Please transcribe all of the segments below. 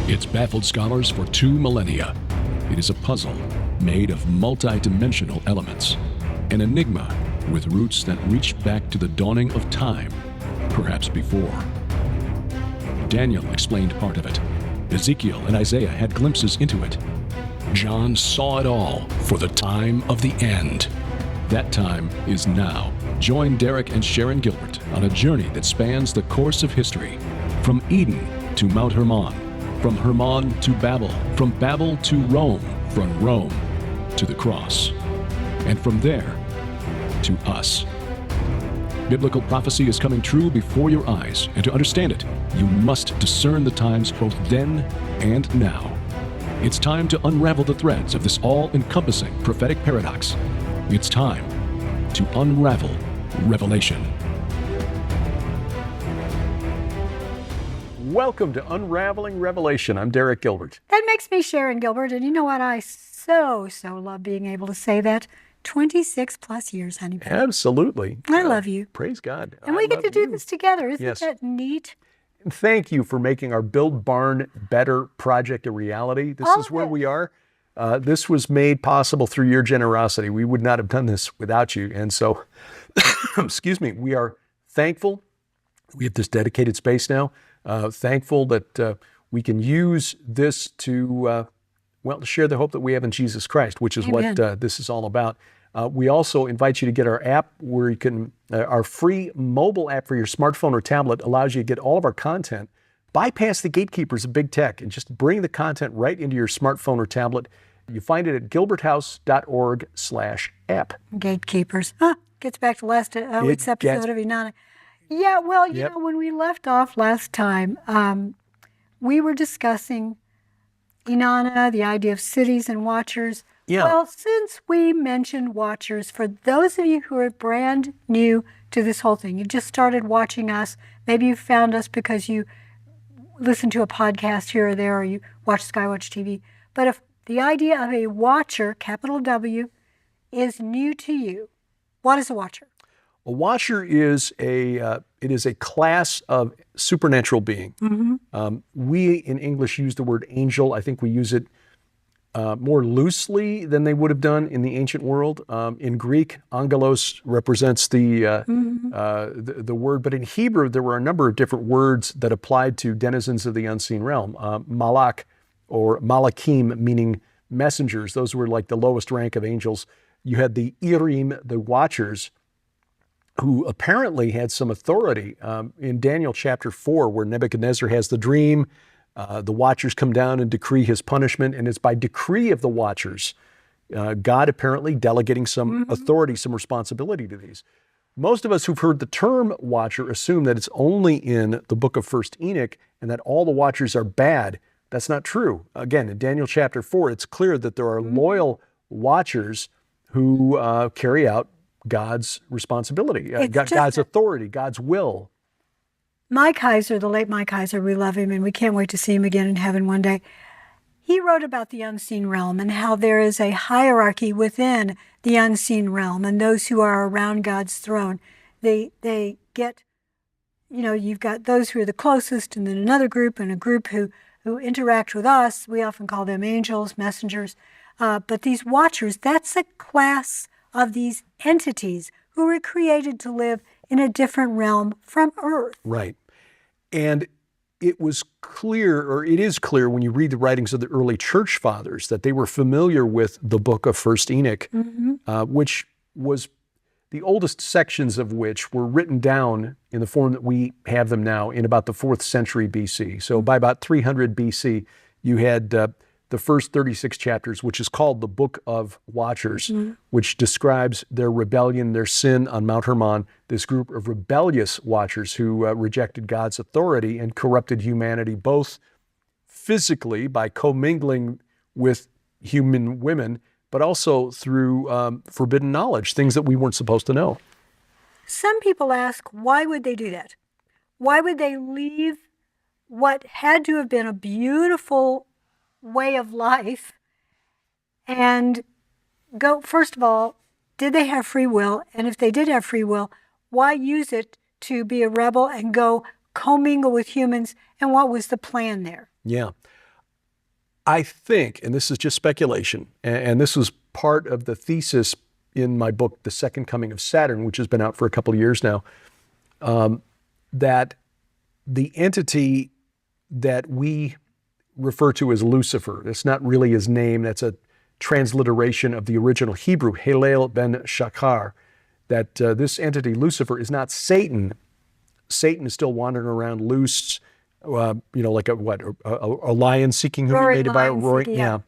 It's baffled scholars for 2 millennia. It is a puzzle made of multi-dimensional elements, an enigma with roots that reach back to the dawning of time, perhaps before. Daniel explained part of it. Ezekiel and Isaiah had glimpses into it. John saw it all for the time of the end. That time is now. Join Derek and Sharon Gilbert on a journey that spans the course of history, from Eden to Mount Hermon, from Hermon to Babel, from Babel to Rome, from Rome to the cross, and from there to us. Biblical prophecy is coming true before your eyes, and to understand it, you must discern the times both then and now. It's time to unravel the threads of this all-encompassing prophetic paradox. It's time to unravel Revelation. Welcome to Unraveling Revelation. I'm Derek Gilbert. That makes me Sharon Gilbert, and you know what? I so love being able to say that. 26 plus years, honey. Absolutely. I love you. Praise God. And we get to do this together. Isn't that neat? Thank you for making our Build Barn Better project a reality. This is where we are. This was made possible through your generosity. We would not have done this without you. And so, excuse me, we are thankful. We have this dedicated space now. Thankful that we can use this to share the hope that we have in Jesus Christ, which is what this is all about. We also invite you to get our app where you can, our free mobile app for your smartphone or tablet allows you to get all of our content, bypass the gatekeepers of big tech, and just bring the content right into your smartphone or tablet. You find it at gilberthouse.org/app. Gatekeepers. Gets back to last week's episode of Enoch. Yeah, well, you know, when we left off last time, we were discussing Inanna, the idea of cities and watchers. Yeah. Well, since we mentioned watchers, for those of you who are brand new to this whole thing, you just started watching us, maybe you found us because you listened to a podcast here or there, or you watch Skywatch TV. But if the idea of a watcher, capital W, is new to you, what is a watcher? A watcher is it is a class of supernatural being. Mm-hmm. We in English use the word angel. I think we use it more loosely than they would have done in the ancient world. In Greek, angelos represents the word, but in Hebrew there were a number of different words that applied to denizens of the unseen realm. Malak or malakim, meaning messengers. Those were like the lowest rank of angels. You had the Irim, the watchers, who apparently had some authority. In Daniel chapter 4, where Nebuchadnezzar has the dream, the watchers come down and decree his punishment, and it's by decree of the watchers, God apparently delegating some authority, some responsibility to these. Most of us who've heard the term watcher assume that it's only in the book of 1st Enoch and that all the watchers are bad. That's not true. Again, in Daniel chapter 4, it's clear that there are loyal watchers who carry out God's responsibility, God's authority, God's will. Mike Heiser, the late Mike Heiser, we love him and we can't wait to see him again in heaven one day. He wrote about the unseen realm and how there is a hierarchy within the unseen realm, and those who are around God's throne, they get, you know, you've got those who are the closest, and then another group, and a group who interact with us. We often call them angels, messengers. But these watchers, that's a class of these entities who were created to live in a different realm from Earth. Right. And it was clear, or it is clear when you read the writings of the early church fathers, that they were familiar with the book of 1st Enoch, which was the oldest sections of which were written down in the form that we have them now in about the 4th century BC. So by about 300 BC, you had the first 36 chapters, which is called the Book of Watchers, which describes their rebellion, their sin on Mount Hermon, this group of rebellious watchers who rejected God's authority and corrupted humanity, both physically by commingling with human women, but also through forbidden knowledge, things that we weren't supposed to know. Some people ask, why would they do that? Why would they leave what had to have been a beautiful way of life and go? First of all, did they have free will? And if they did have free will, why use it to be a rebel and go commingle with humans? And what was the plan there? Yeah. I think, and this is just speculation, and this was part of the thesis in my book, The Second Coming of Saturn, which has been out for a couple of years now, that the entity that we refer to as Lucifer, that's not really his name, that's a transliteration of the original Hebrew, Halel ben Shachar, that this entity, Lucifer, is not Satan. Satan is still wandering around loose, like a lion seeking whom he may devour, roaring. Yeah.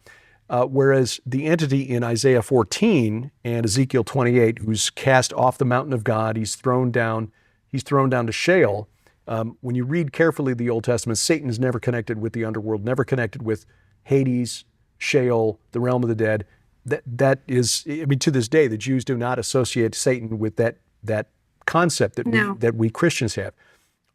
Whereas the entity in Isaiah 14 and Ezekiel 28, who's cast off the mountain of God, he's thrown down to Sheol. When you read carefully the Old Testament, Satan is never connected with the underworld, never connected with Hades, Sheol, the realm of the dead. That is, to this day, the Jews do not associate Satan with that concept that we Christians have.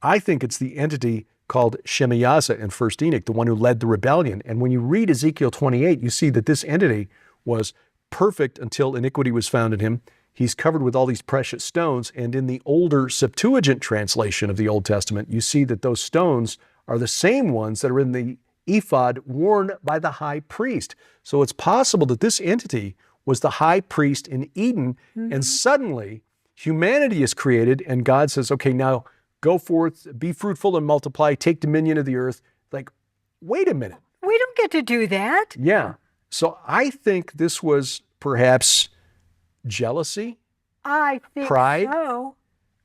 I think it's the entity called Shemihazah in 1 Enoch, the one who led the rebellion. And when you read Ezekiel 28, you see that this entity was perfect until iniquity was found in him. He's covered with all these precious stones. And in the older Septuagint translation of the Old Testament, you see that those stones are the same ones that are in the ephod worn by the high priest. So it's possible that this entity was the high priest in Eden, and suddenly humanity is created, and God says, okay, now go forth, be fruitful and multiply, take dominion of the earth. Like, wait a minute. We don't get to do that. Yeah. So I think this was perhaps jealousy, I think pride, so.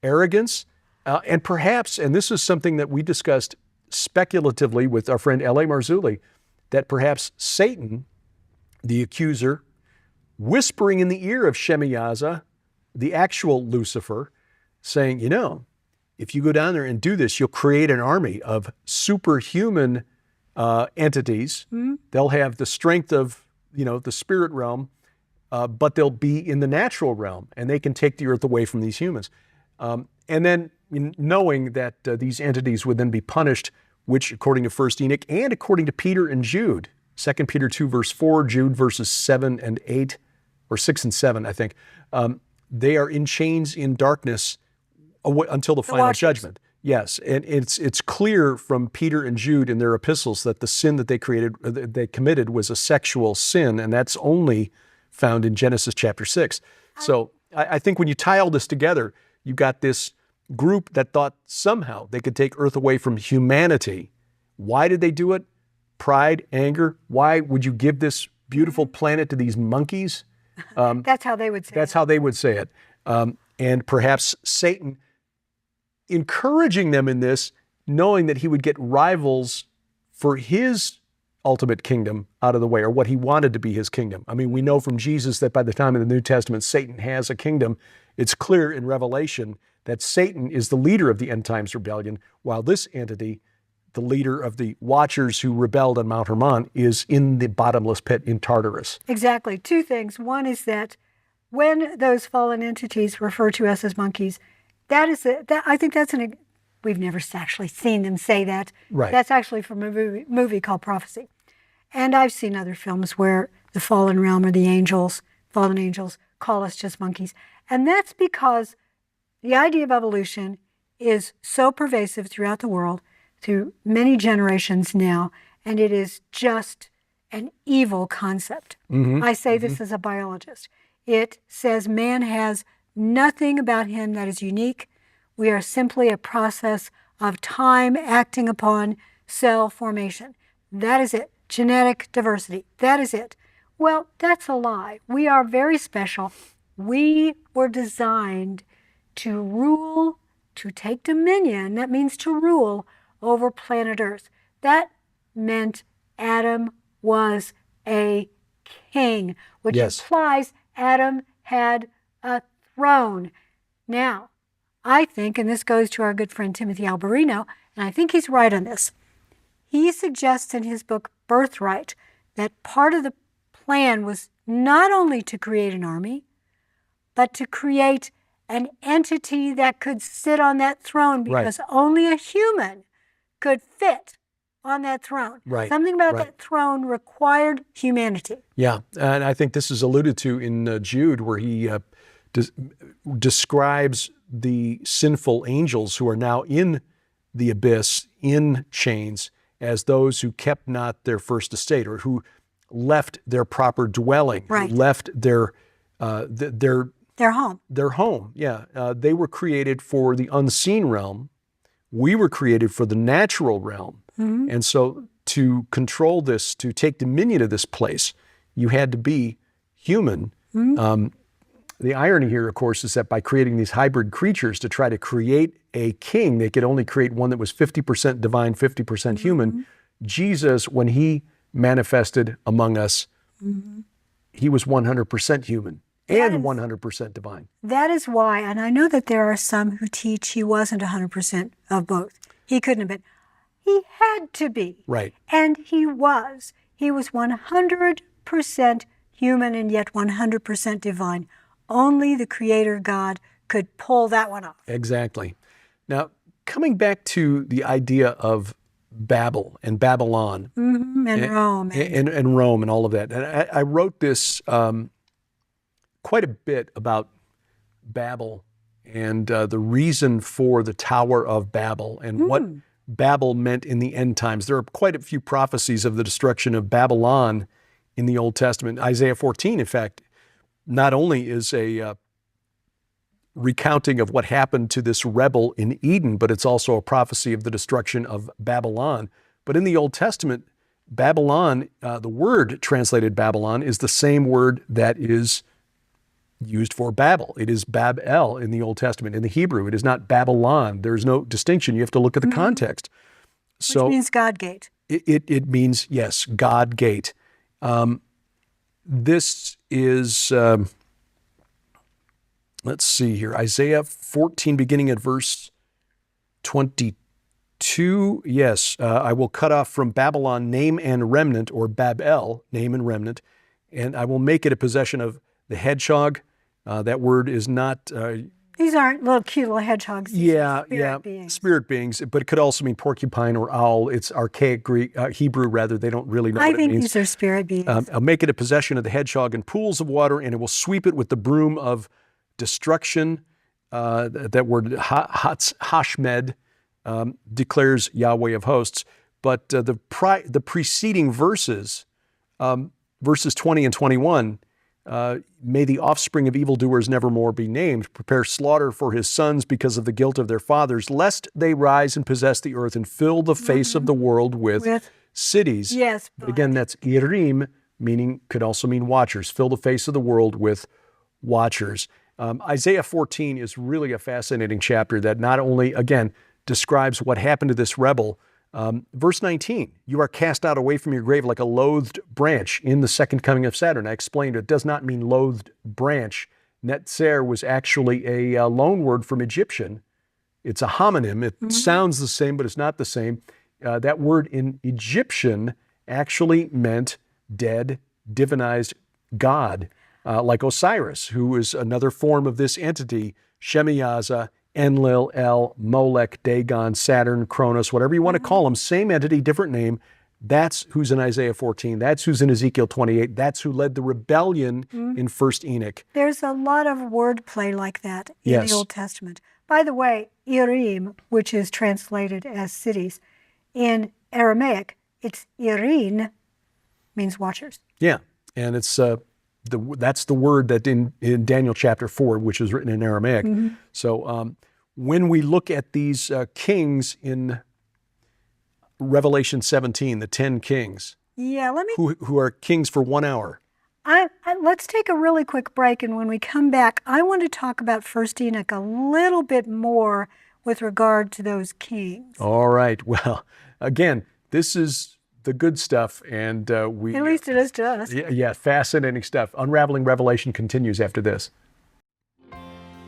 arrogance, and perhaps, and this is something that we discussed speculatively with our friend L.A. Marzulli, that perhaps Satan, the accuser, whispering in the ear of Shemihazah, the actual Lucifer, saying, if you go down there and do this, you'll create an army of superhuman entities. They'll have the strength of, the spirit realm, but they'll be in the natural realm, and they can take the earth away from these humans. And then knowing that these entities would then be punished, which according to 1 Enoch and according to Peter and Jude, 2 Peter 2 verse 4, Jude verses 7 and 8, or 6 and 7, I think, they are in chains in darkness until the final judgment. Yes, and it's clear from Peter and Jude in their epistles that the sin that they committed was a sexual sin, and that's only found in Genesis chapter 6. So I think when you tie all this together, you've got this group that thought somehow they could take Earth away from humanity. Why did they do it? Pride, anger. Why would you give this beautiful planet to these monkeys? That's how they would say it. That's how they would say it. And perhaps Satan encouraging them in this, knowing that he would get rivals for his ultimate kingdom out of the way, or what he wanted to be his kingdom. I mean, we know from Jesus that by the time in the New Testament, Satan has a kingdom. It's clear in Revelation that Satan is the leader of the end times rebellion, while this entity, the leader of the Watchers who rebelled on Mount Hermon, is in the bottomless pit in Tartarus. Exactly. Two things. One is that when those fallen entities refer to us as monkeys, I think that's we've never actually seen them say that. Right. That's actually from a movie called Prophecy. And I've seen other films where the fallen realm or the fallen angels, call us just monkeys. And that's because the idea of evolution is so pervasive throughout the world, through many generations now, and it is just an evil concept. I say this as a biologist. It says man has nothing about him that is unique. We are simply a process of time acting upon cell formation. That is it. Genetic diversity. That is it. Well, that's a lie. We are very special. We were designed to rule, to take dominion. That means to rule over planet Earth. That meant Adam was a king, which implies Adam had a throne. Now, I think, and this goes to our good friend Timothy Alberino, and I think he's right on this. He suggests in his book, Birthright, that part of the plan was not only to create an army, but to create an entity that could sit on that throne, because only a human could fit on that throne. Something about that throne required humanity. Yeah, and I think this is alluded to in Jude, where he describes the sinful angels who are now in the abyss, in chains, as those who kept not their first estate, or who left their proper dwelling, Right. who left their home. their home. Yeah, they were created for the unseen realm. We were created for the natural realm. And so to control this, to take dominion of this place, you had to be human. The irony here, of course, is that by creating these hybrid creatures to try to create a king, they could only create one that was 50% divine, 50% human. Jesus, when he manifested among us, he was 100% human and 100% divine. That is why, and I know that there are some who teach he wasn't 100% of both. He couldn't have been. He had to be. Right. And he was. He was 100% human and yet 100% divine. Only the Creator God could pull that one off. Exactly. Now, coming back to the idea of Babel and Babylon. And Rome. And Rome and all of that. And I wrote this quite a bit about Babel and the reason for the Tower of Babel and what Babel meant in the end times. There are quite a few prophecies of the destruction of Babylon in the Old Testament. Isaiah 14, in fact, not only is a recounting of what happened to this rebel in Eden, but it's also a prophecy of the destruction of Babylon. But in the Old Testament, Babylon, the word translated Babylon, is the same word that is used for Babel. It is Bab-el in the Old Testament. In the Hebrew, it is not Babylon. There's no distinction. You have to look at the context. So which means God gate. It means, yes, God gate. This is, let's see here, Isaiah 14, beginning at verse 22. Yes, I will cut off from Babylon name and remnant, or Bab-el, name and remnant, and I will make it a possession of the hedgehog. That word is not... These aren't little cute little hedgehogs. These are spirit beings. Spirit beings, but it could also mean porcupine or owl. It's archaic Greek, Hebrew rather. They don't really know what it means. I think these are spirit beings. I'll make it a possession of the hedgehog and pools of water, and it will sweep it with the broom of destruction. That word, Hashmed, declares Yahweh of hosts. But the preceding verses, verses 20 and 21, may the offspring of evildoers nevermore be named. Prepare slaughter for his sons because of the guilt of their fathers, lest they rise and possess the earth and fill the face of the world with cities. Yes. But again, that's Irim, meaning, could also mean watchers. Fill the face of the world with watchers. Isaiah 14 is really a fascinating chapter that not only, again, describes what happened to this rebel. Verse 19, you are cast out away from your grave like a loathed branch in the second coming of Saturn. I explained it does not mean loathed branch. Netzer was actually a loan word from Egyptian. It's a homonym. It sounds the same, but it's not the same. That word in Egyptian actually meant dead, divinized god, like Osiris, who is another form of this entity, Shemihazah, Enlil, El, Molech, Dagon, Saturn, Cronus, whatever you want to call them, same entity, different name. That's who's in Isaiah 14. That's who's in Ezekiel 28. That's who led the rebellion in 1st Enoch. There's a lot of wordplay like that in the Old Testament. By the way, Irim, which is translated as cities, in Aramaic, it's Irin, means watchers. Yeah, and it's that's the word that in Daniel chapter 4, which is written in Aramaic. So when we look at these kings in Revelation 17, the 10 kings, who are kings for 1 hour. Let's take a really quick break, and when we come back, I want to talk about 1st Enoch a little bit more with regard to those kings. All right. Well, again, this is the good stuff, and we... At least it is to us. Yeah, fascinating stuff. Unraveling Revelation continues after this.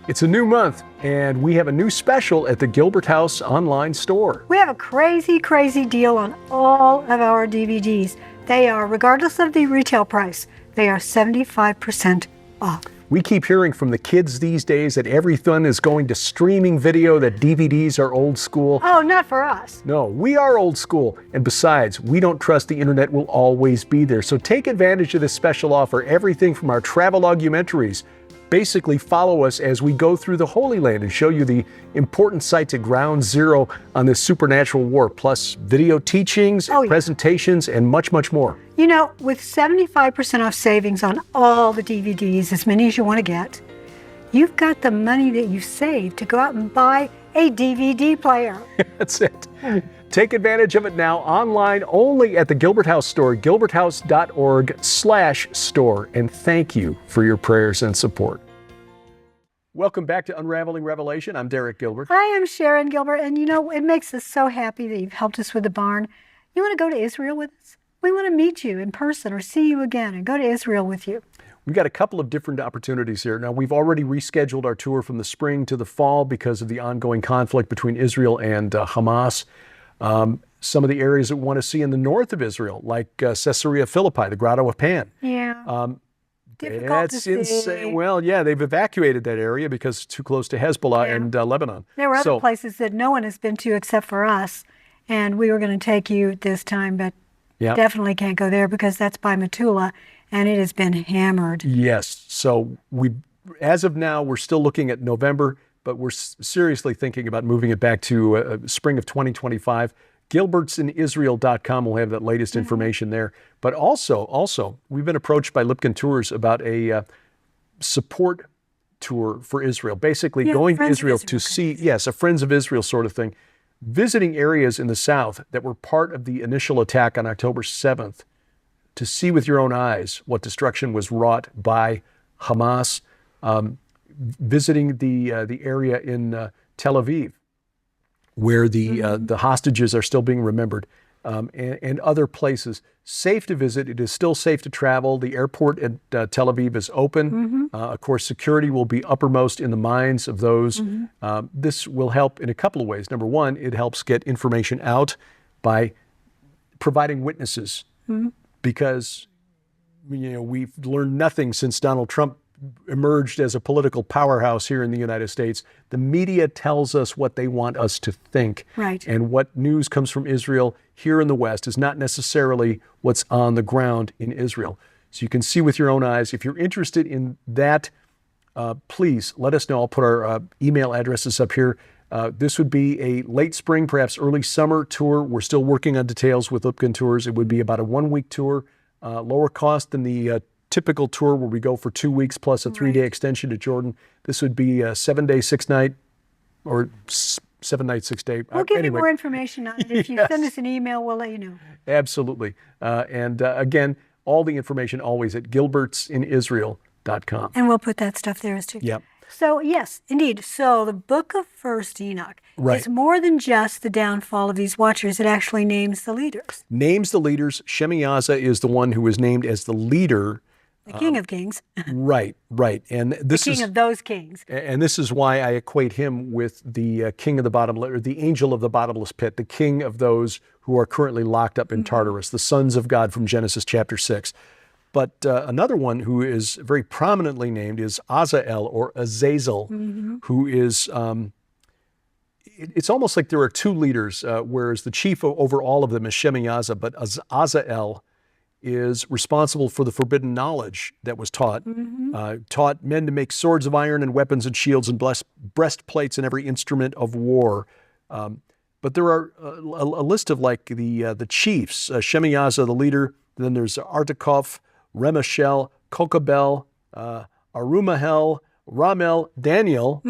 It's a new month, and we have a new special at the Gilbert House online store. We have a crazy, crazy deal on all of our DVDs. They are, regardless of the retail price, they are 75% off. We keep hearing from the kids these days that everything is going to streaming video, that DVDs are old school. Oh, not for us. No, we are old school. And besides, we don't trust the internet will always be there. So take advantage of this special offer. Everything from our travel documentaries, basically follow us as we go through the Holy Land and show you the important sites at ground zero on this supernatural war, plus video teachings, presentations, and much, much more. You know, with 75% off savings on all the DVDs, as many as you want to get, you've got the money that you saved to go out and buy a DVD player. That's it. Take advantage of it now, online only at the Gilbert House store, gilberthouse.org/store. And thank you for your prayers and support. Welcome back to Unraveling Revelation. I'm Derek Gilbert. I am Sharon Gilbert, and you know, it makes us so happy that you've helped us with the barn. You want to go to Israel with us? We want to meet you in person or see you again and go to Israel with you. We've got a couple of different opportunities here. Now, we've already rescheduled our tour from the spring to the fall because of the ongoing conflict between Israel and Hamas. Some of the areas that we want to see in the north of Israel, like Caesarea Philippi, the Grotto of Pan. Yeah. Difficult to see. Insane. Well, yeah, they've evacuated that area because it's too close to Hezbollah and Lebanon. There were other places that no one has been to except for us, and we were going to take you this time, but definitely can't go there because that's by Metula, and it has been hammered. Yes. So as of now, we're still looking at November, but we're seriously thinking about moving it back to spring of 2025. Gilbertsinisrael.com will have that latest information there. But also, we've been approached by Lipkin Tours about a support tour for Israel. Basically, going to Israel to see, a Friends of Israel sort of thing, visiting areas in the south that were part of the initial attack on October 7th, to see with your own eyes what destruction was wrought by Hamas. Visiting the area in Tel Aviv, where the hostages are still being remembered, and other places. Safe to visit. It is still safe to travel. The airport at Tel Aviv is open. Of course, security will be uppermost in the minds of those. This will help in a couple of ways. Number one, it helps get information out by providing witnesses, because we've learned nothing since Donald Trump emerged as a political powerhouse here in the United States. The media tells us what they want us to think. Right. And what news comes from Israel here in the West is not necessarily what's on the ground in Israel. So you can see with your own eyes. If you're interested in that, please let us know. I'll put our email addresses up here. This would be a late spring, perhaps early summer tour. We're still working on details with Lipkin Tours. It would be about a 1-week tour, lower cost than the typical tour where we go for 2 weeks plus a 3-day extension to Jordan. This would be a 7-day, 6-night, or 7-night, 6-day. We'll give you more information on it. If you send us an email, we'll let you know. Absolutely. And again, all the information always at gilbertsinisrael.com. And we'll put that stuff there as too. Yep. So yes, indeed. So the book of 1st Enoch is more than just the downfall of these watchers. It actually names the leaders. Names the leaders. Shemihazah is the one who was named as the leader. The king of kings. Right. And this the king of those kings. And this is why I equate him with the king of the bottomless, or the angel of the bottomless pit, the king of those who are currently locked up in Tartarus, the sons of God from Genesis chapter 6. But another one who is very prominently named is Azazel or Azazel, who is, it's almost like there are two leaders, whereas the chief over all of them is Shemihazah, but Azazel is responsible for the forbidden knowledge that was taught, taught men to make swords of iron and weapons and shields and breastplates and every instrument of war. But there are a list of like the chiefs, Shemihazah, the leader, then there's Artakoff, Remeshel, Kokabel, Arumahel, Ramel, Daniel,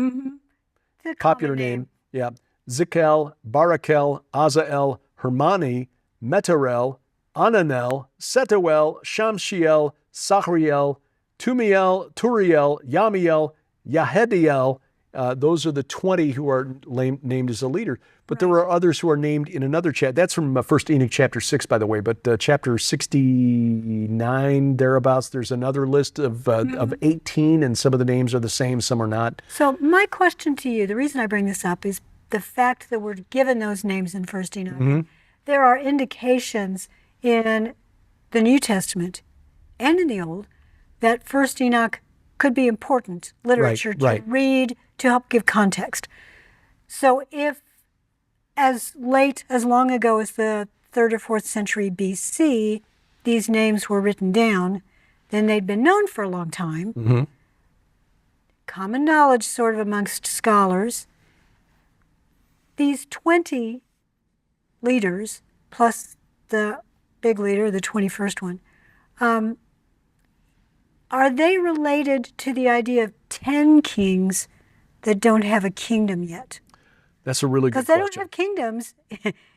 popular name, Zikel, Barakel, Azael, Hermani, Metarel, Ananel, Setuel, Shamshiel, Sachriel, Tumiel, Turiel, Yamiel, Yahediel. Those are the 20 who are named as a leader. But there are others who are named in another chapter. That's from 1st Enoch chapter 6, by the way. But chapter 69, thereabouts, there's another list of 18, and some of the names are the same, some are not. So my question to you, the reason I bring this up is the fact that we're given those names in 1st Enoch. There are indications in the New Testament and in the Old that 1st Enoch could be important literature to read to help give context. So if as long ago as the 3rd or 4th century BC, these names were written down, then they'd been known for a long time. common knowledge sort of amongst scholars, these 20 leaders, plus the big leader, the 21st one, are they related to the idea of 10 kings that don't have a kingdom yet? That's a really good Because they question. don't have kingdoms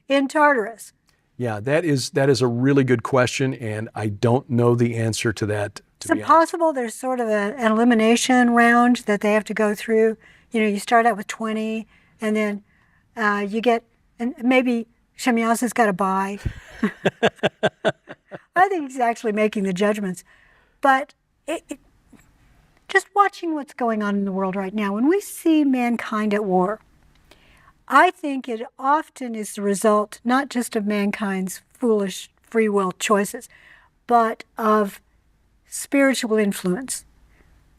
in Tartarus. Yeah, that is a really good question, and I don't know the answer to that, to Is be it honest. possible there's sort of an elimination round that they have to go through? You know, you start out with 20, and then you get, and maybe Shemihazah's got to buy. I think he's actually making the judgments. But just watching what's going on in the world right now, when we see mankind at war, I think it often is the result not just of mankind's foolish free will choices, but of spiritual influence.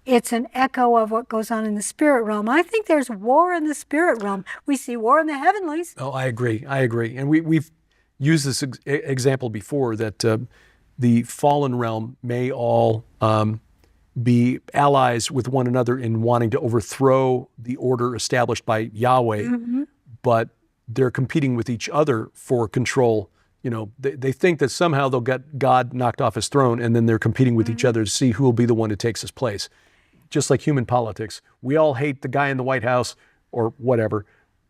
It's an echo of what goes on in the spirit realm. I think there's war in the spirit realm. We see war in the heavenlies. Oh, I agree. And we've used this example before, that the fallen realm may all be allies with one another in wanting to overthrow the order established by Yahweh, but they're competing with each other for control. You know, they think that somehow they'll get God knocked off his throne, and then they're competing with each other to see who will be the one who takes his place. Just like human politics. We all hate the guy in the White House or whatever,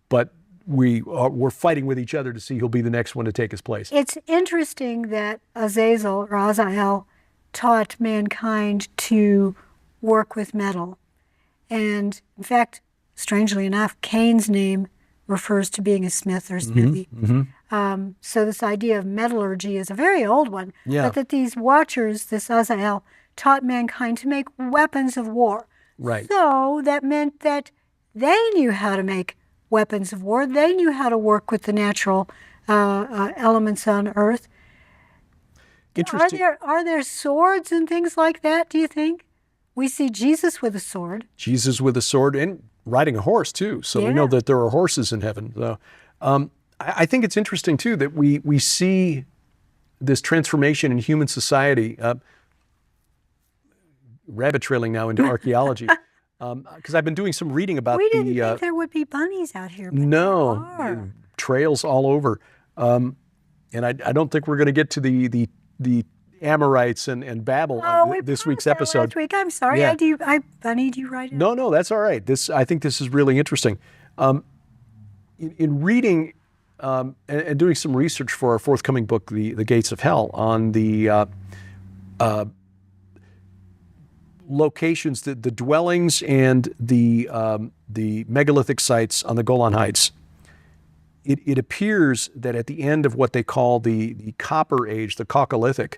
but we're fighting with each other to see who'll be the next one to take his place. It's interesting that Azazel taught mankind to work with metal. And in fact, strangely enough, Cain's name refers to being a smith or smithy. So this idea of metallurgy is a very old one. Yeah. But that these watchers, this Azazel, taught mankind to make weapons of war. Right. So that meant that they knew how to make weapons of war. They knew how to work with the natural elements on Earth. Interesting. Are there swords and things like that, do you think? We see Jesus with a sword. Jesus with a sword and riding a horse too. So we know Yeah. that there are horses in heaven. So, I think it's interesting too that we see this transformation in human society. Rabbit trailing now into archaeology, because I've been doing some reading about We didn't think there would be bunnies out here. But no there are. trails all over, and I don't think we're going to get to the Amorites and Babel on this week's promised that episode. Last week. I'm sorry. Yeah. I bunnied you right in. No, that's all right. I think this is really interesting. In reading and doing some research for our forthcoming book, The Gates of Hell, on the locations, the dwellings and the megalithic sites on the Golan Heights, it appears that at the end of what they call the Copper Age, the Chalcolithic,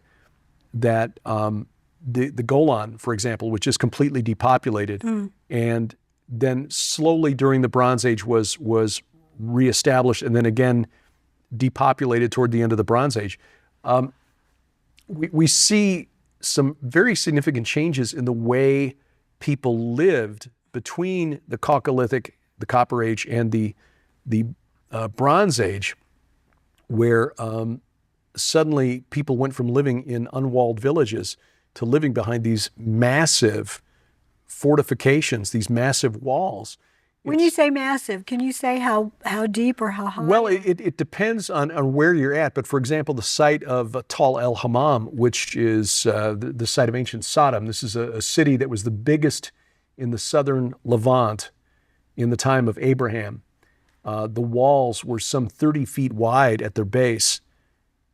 that the Golan, for example, which is completely depopulated, and then slowly during the Bronze Age was reestablished, and then again depopulated toward the end of the Bronze Age. We see some very significant changes in the way people lived between the Chalcolithic, the Copper Age, and the Bronze Age, where suddenly people went from living in unwalled villages to living behind these massive fortifications, these massive walls. When you say massive, can you say how deep or how high? Well, it depends on where you're at. But for example, the site of Tal el Hammam, which is the site of ancient Sodom, this is a city that was the biggest in the southern Levant in the time of Abraham. The walls were some 30 feet wide at their base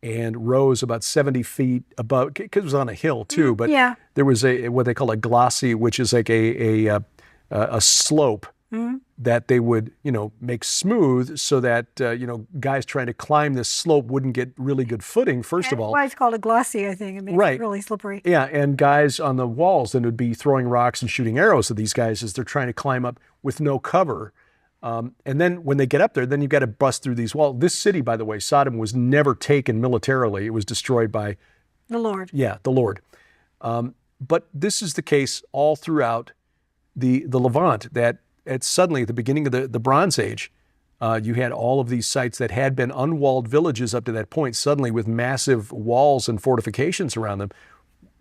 and rose about 70 feet above, because it was on a hill too, but Yeah. there was what they call a glossy, which is like a slope that they would, make smooth so that, guys trying to climb this slope wouldn't get really good footing, first of That's all. why it's called a glossy, I think. It makes Right. it really slippery. Yeah, and guys on the walls then would be throwing rocks and shooting arrows at these guys as they're trying to climb up with no cover. And then when they get up there, then you've got to bust through these walls. This city, by the way, Sodom, was never taken militarily. It was destroyed by, The Lord. the Lord. But this is the case all throughout the Levant, that suddenly at the beginning of the Bronze Age, you had all of these sites that had been unwalled villages up to that point, suddenly with massive walls and fortifications around them,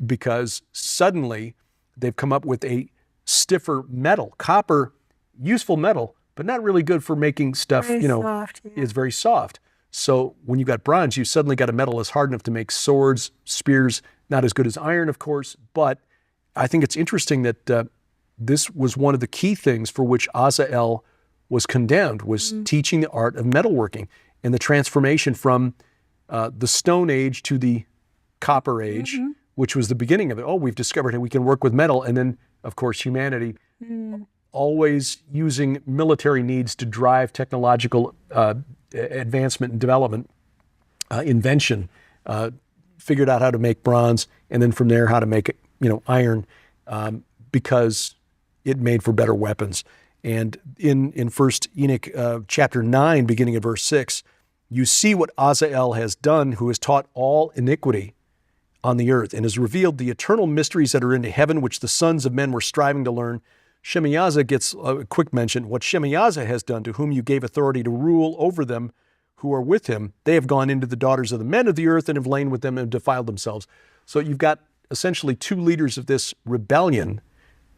because suddenly they've come up with a stiffer metal. Copper, useful metal, but not really good for making stuff, Very soft, yeah. is very soft. So when you got bronze, you suddenly got a metal that's hard enough to make swords, spears, not as good as iron, of course, but I think it's interesting that this was one of the key things for which Azazel was condemned, was teaching the art of metalworking and the transformation from the Stone Age to the Copper Age, which was the beginning of it. Oh, we've discovered how we can work with metal. And then, of course, humanity always using military needs to drive technological advancement and development, invention, figured out how to make bronze, and then from there how to make iron, because it made for better weapons. And in First Enoch chapter 9, beginning at verse 6, you see what Azazel has done, who has taught all iniquity on the earth, and has revealed the eternal mysteries that are into heaven, which the sons of men were striving to learn. Shemihazah gets a quick mention. What Shemihazah has done, to whom you gave authority to rule over them who are with him, they have gone into the daughters of the men of the earth and have lain with them and defiled themselves. So you've got essentially two leaders of this rebellion,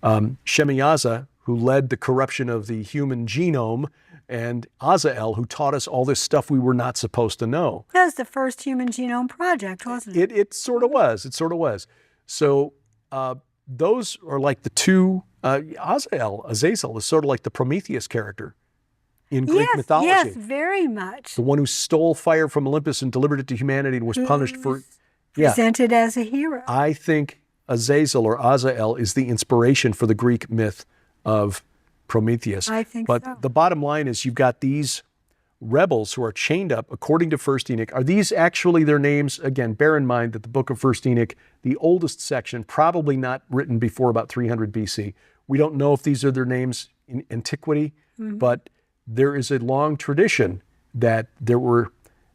Shemihazah, who led the corruption of the human genome, and Azazel, who taught us all this stuff we were not supposed to know. That was the first Human Genome Project, wasn't it? It sort of was. It sort of was. So those are like the two. Azazel is sort of like the Prometheus character in Greek mythology. Yes, very much. The one who stole fire from Olympus and delivered it to humanity and was punished for. Presented as a hero. I think Azazel or Azazel is the inspiration for the Greek myth of Prometheus. I think but so. The bottom line is you've got these rebels who are chained up, according to First Enoch. Are these actually their names? Again, bear in mind that the book of First Enoch, the oldest section, probably not written before about 300 BC. We don't know if these are their names in antiquity, but there is a long tradition that there were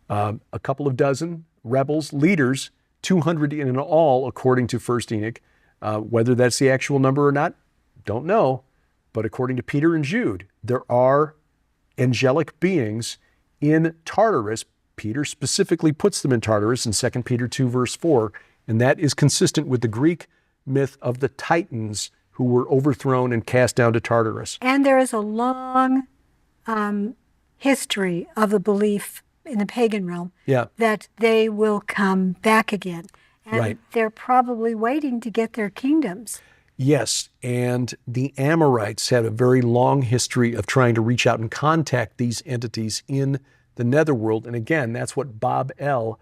a couple of dozen rebels, leaders, 200 in all, according to First Enoch. Whether that's the actual number or not, don't know. But according to Peter and Jude, there are angelic beings in Tartarus. Peter specifically puts them in Tartarus in 2 Peter 2, verse 4, and that is consistent with the Greek myth of the Titans who were overthrown and cast down to Tartarus. And there is a long history of the belief in the pagan realm that they will come back again. And they're probably waiting to get their kingdoms. Yes, and the Amorites had a very long history of trying to reach out and contact these entities in the netherworld. And again, that's what Babel,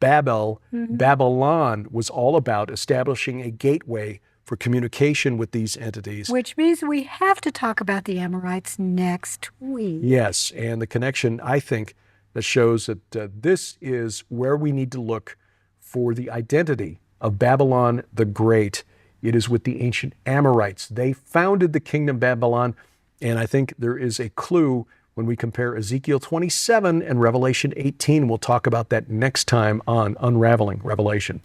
Babylon was all about, establishing a gateway for communication with these entities. Which means we have to talk about the Amorites next week. Yes, and the connection, I think, that shows that this is where we need to look for the identity of Babylon the Great. It is with the ancient Amorites. They founded the kingdom Babylon, and I think there is a clue when we compare Ezekiel 27 and Revelation 18. We'll talk about that next time on Unraveling Revelation.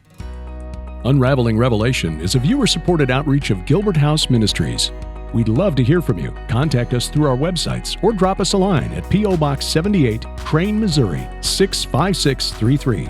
Unraveling Revelation is a viewer-supported outreach of Gilbert House Ministries. We'd love to hear from you. Contact us through our websites or drop us a line at P.O. Box 78, Crane, Missouri 65633.